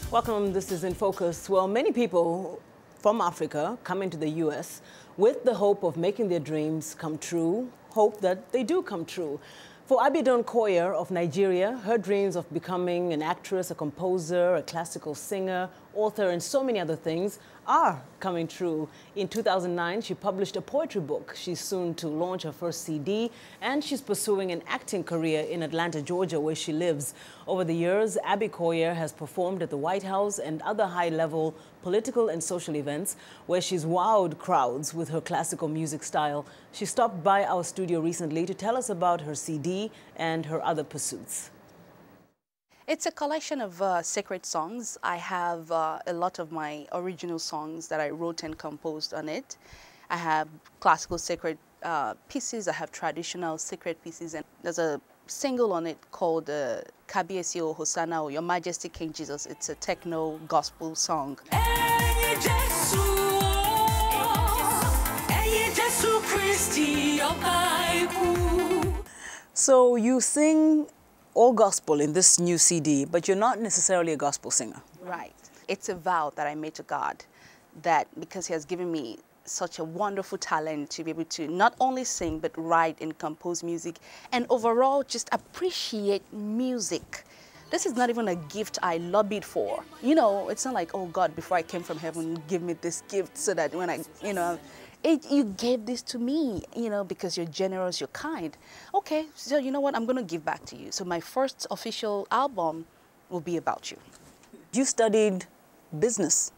Welcome, this is In Focus. Well, many people from Africa come into the U.S. with the hope of making their dreams come true, hope that they do come true. For Abiodun Koya of Nigeria, her dreams of becoming an actress, a composer, a classical singer, author, and so many other things are coming true. In 2009, she published a poetry book. She's soon to launch her first CD, and she's pursuing an acting career in Atlanta, Georgia, where she lives. Over the years, Abi Koya has performed at the White House and other high-level political and social events where she's wowed crowds with her classical music style. She stopped by our studio recently to tell us about her CD and her other pursuits. It's a collection of sacred songs. I have a lot of my original songs that I wrote and composed on it. I have classical sacred pieces, I have traditional sacred pieces, and there's a single on it called Kabiesi O Hosanna or Your Majesty King Jesus. It's a techno gospel song. So you sing all gospel in this new CD, but you're not necessarily a gospel singer. Right. It's a vow that I made to God that because He has given me such a wonderful talent to be able to not only sing, but write and compose music and overall just appreciate music. This is not even a gift I lobbied for. You know, it's not like, oh God, before I came from heaven, give me this gift so that when I, you gave this to me, because you're generous, you're kind. Okay, so you know what? I'm going to give back to you. So my first official album will be about you. You studied business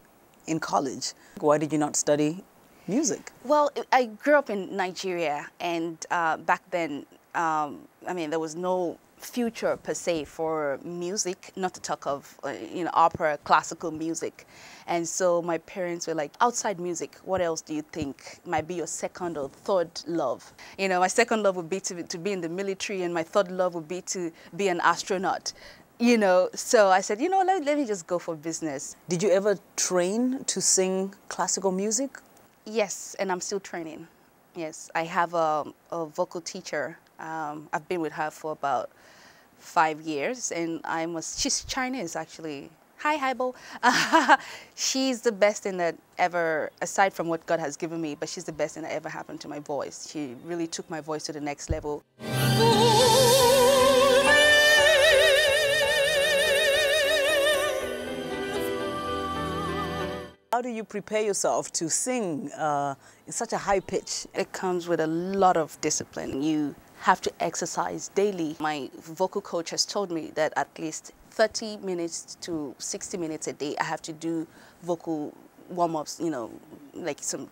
in college. Why did you not study music? Well, I grew up in Nigeria, and back then, there was no future per se for music, not to talk of opera, classical music. And so my parents were like, outside music, what else do you think might be your second or third love? My second love would be to be in the military, and my third love would be to be an astronaut. So I said, let me just go for business. Did you ever train to sing classical music? Yes, and I'm still training. Yes, I have a vocal teacher. I've been with her for about 5 years, and she's Chinese actually. Hi, Haibo. She's the best thing that ever, aside from what God has given me, but she's the best thing that ever happened to my voice. She really took my voice to the next level. How do you prepare yourself to sing in such a high pitch? It comes with a lot of discipline. You have to exercise daily. My vocal coach has told me that at least 30 minutes to 60 minutes a day I have to do vocal warm-ups, like some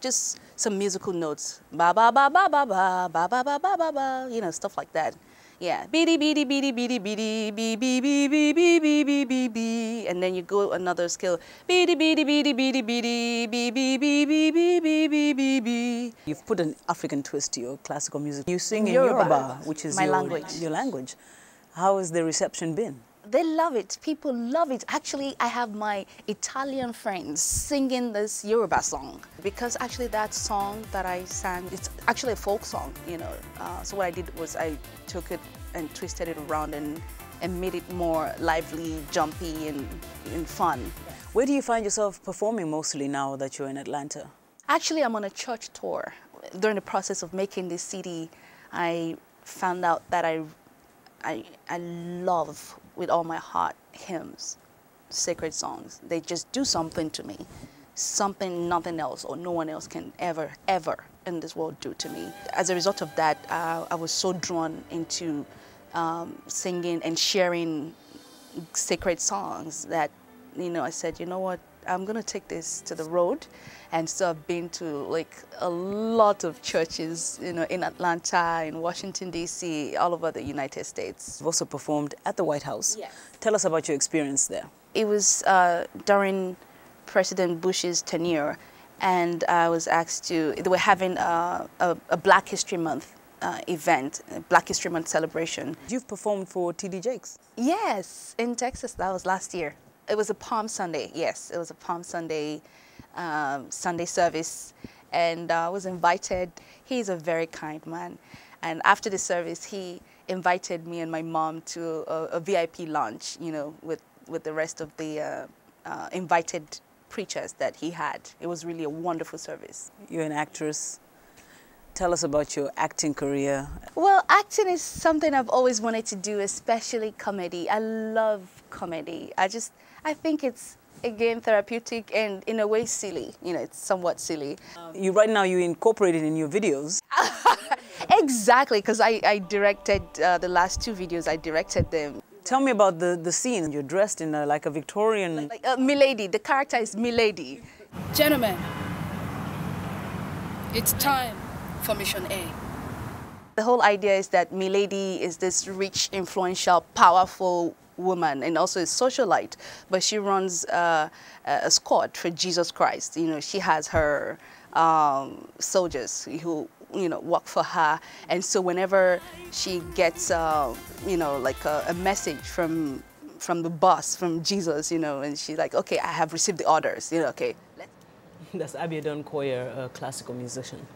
musical notes. Ba ba ba ba ba ba ba ba ba ba ba ba, stuff like that. Yeah. Beady beady beady beady beady bee bee bee bee bee bee bee bee bee, and then you go another scale. Beady beady beady beady beady bee bee bee bee bee bee bee bee bee. You've put an African twist to your classical music. You sing in Yoruba, which is your language. How has the reception been? They love it. People love it. Actually, I have my Italian friends singing this Yoruba song because actually that song that I sang, it's actually a folk song, So what I did was I took it and twisted it around and made it more lively, jumpy, and fun. Where do you find yourself performing mostly now that you're in Atlanta? Actually, I'm on a church tour. During the process of making this CD, I found out that I love with all my heart hymns, sacred songs. They just do something to me, something nothing else or no one else can ever in this world do to me. As a result of that, I was so drawn into singing and sharing sacred songs that, I said, you know what, I'm gonna take this to the road. And so I've been to like a lot of churches, in Atlanta, in Washington, D.C., all over the United States. You've also performed at the White House. Yes. Tell us about your experience there. It was during President Bush's tenure, and I was asked they were having a Black History Month event, a Black History Month celebration. You've performed for T.D. Jakes. Yes, in Texas. That was last year. It was a Palm Sunday. Yes, it was a Palm Sunday Sunday service, and I was invited. He's a very kind man, and after the service, he invited me and my mom to a VIP lunch, with the rest of the invited preachers that he had. It was really a wonderful service. You're an actress. Tell us about your acting career. Well, acting is something I've always wanted to do, especially comedy. I love comedy. I think it's, again, therapeutic and in a way silly. You know, it's somewhat silly. Right now you incorporate it in your videos. Exactly, because I directed the last 2 videos, I directed them. Tell me about the scene. You're dressed in like a Victorian... Like Milady, the character is Milady. Gentlemen, it's time for Mission A. The whole idea is that Milady is this rich, influential, powerful woman and also a socialite, but she runs a squad for Jesus Christ. You know, she has her soldiers who, you know, work for her, and so whenever she gets, you know, like a message from the boss, from Jesus, you know, and she's like, okay, I have received the orders, you know, okay. That's Abiodun Koya, a classical musician.